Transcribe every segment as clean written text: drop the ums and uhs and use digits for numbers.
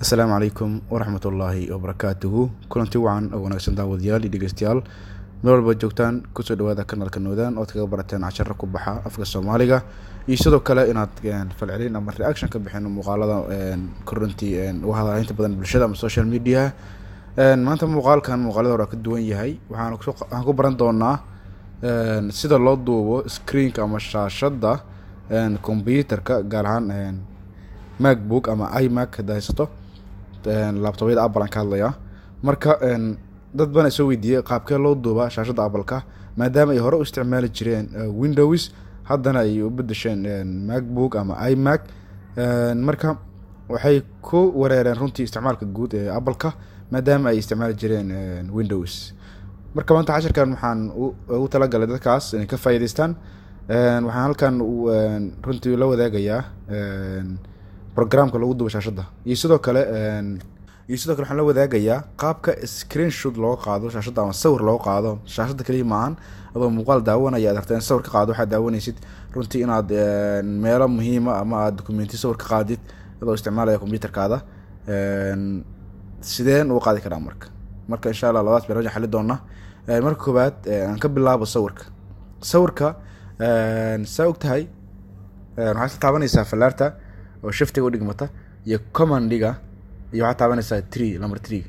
Asalaamu calaykum waraxmatullaahi wabarakaatuhu. Kulanti wacan oo wanaagsan daawadayaal iyo dhegeystayaal meel walba joogtaan kusoo dhawaada kanaalka Noodaan oo kaga barateen casharro ku baxa afka Soomaaliga iyo sidoo kale inaad falcelin ama reaction ka bixin muuqaalada korontii wahadaynta badan bulshada ama social media. Maanta muuqaalada hore ka duwan yahay waxaan ku baran doonaa sida loo duubo screen ama shaashada computer-ka gaar ahaan MacBook ama iMac haysto laptop-yada Apple ka hadlaya. Marka dad badan soo weydiiyay qaabkee loo duuba shaashada Apple-ka maadaama ay hore u isticmaali jireen Windows haddana ay u bedesheen MacBook ama iMac. Marka waxay ku wareereen runtii isticmaalka guud ee Apple-ka maadaama ay isticmaali jireen Windows. Marka maanta casharkan waxaan u talagalay dadkaas inay ka faa'iideystaan. Waxaan halkan runtii la wadaagayaa programka lagu duubo shaashada iyo sidoo kale waxaan la wadaagayaa qaabka screenshot loo qaado shaashada ama sawir loo qaado shaashada kaliya maahan adoo muuqaal daawanaya aad rabtaan sawir ka qaado waxaad daawanaysid runtii inaad meelo muhiim ah ama aad documenti sawir ka qaadid adoo isticmaalaya computer-kaada sideen u qaadi karaa marka insha Allah labadaas barnaamij xalli doona. Marka koobaad aan ka bilaabo sawirka saa ogtahay waxaad taabanaysaa falaarta oo shiftiga u dhigmata iyo command-iga iyo waxaad taabanaysaa 3 number 3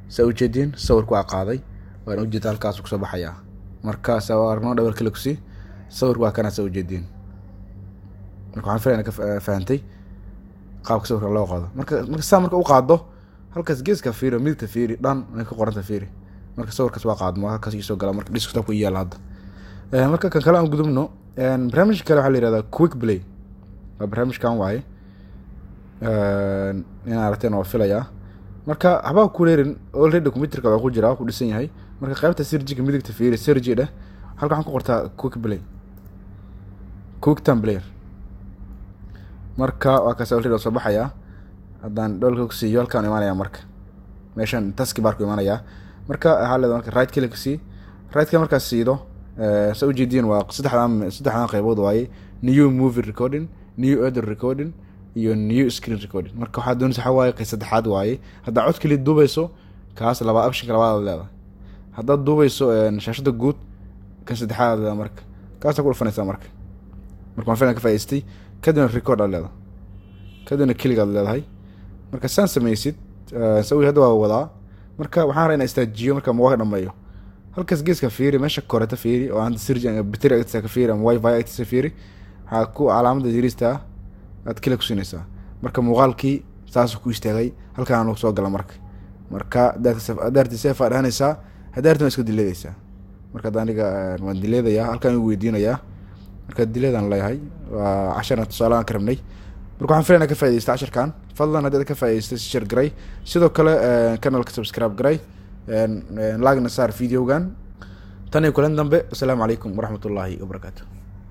saa u jeedin sawirku waa qaaday waan u jeedaa halkaas ku soo baxaya marka soo aragno double click si sawirku waa kana saa u jeedin marka waxaan filayaa ka faahantay qaabka sawirka loo qaado marka u qaado halkaas geeska fiiro midta fiiri dhan ka qoranta fiiri marka sawirkaas waa qaadmo halkaas soo gala marka desktop-ku yaala hadda marka kan kale aan gudubno barnaamijka kale waxa la yiraahdaa quick play barnaamijkan waaye inaan aragteen oo filaya marka waxba ku leerin already computer-ka waa ku jira ku dhisan yahay marka qaybta search-ga midigta fiiri search-da halka waxaan ku qortaa quick time player marka waa ka already soo baxaya haddaan dholka ku siiyo halkaan imaanaya marka meeshan taskbar ku imaanaya marka waxa la marka right click si right-ka markaas siido soo jeedin waa saddexdan qaybood waaye new movie recording new audio recording iyo new screen recording marka waxa doonaysaa waxa waaye saddexaad waaye hadda cod kali duubayso kaas laba option labaad leedahay hadda duubayso shaashada guud kan saddexaad marka kaas ku dhufanaysaa marka ma filan ka faa'iistay kadibna record leedahay kadibna click leedahay marka saan sameeysid sawir hadda waa wadaa marka waxaan rabaa inaan istaajiyo marka ma dhameeyo halkaas geeska fiiri meesha korata fiiri oo aan sirjin battery ka fiiri ama wifi ka fiiri ha ku calaamada dirista aad kala ku siinaysaa marka muuqaalkii saas ku istaagay halkaan uu soo gala marka daarti safa dhaanaysaa hadaartuna isku dileedaysaa marka aniga waan dileedayaa halkaan uu weydiinayaa marka dileedan leeyahay waa 10 tusaale ka rabnay marka waxaan filaynaa ka faa'iideysta casharkan fadlan hadda ka faa'iideysta share garay sidoo kale kanaalka subscribe garay like na saar videogan tan iyo kulan dambe. Assalaamu calaykum waraxmatullaahi wabarakaatuh.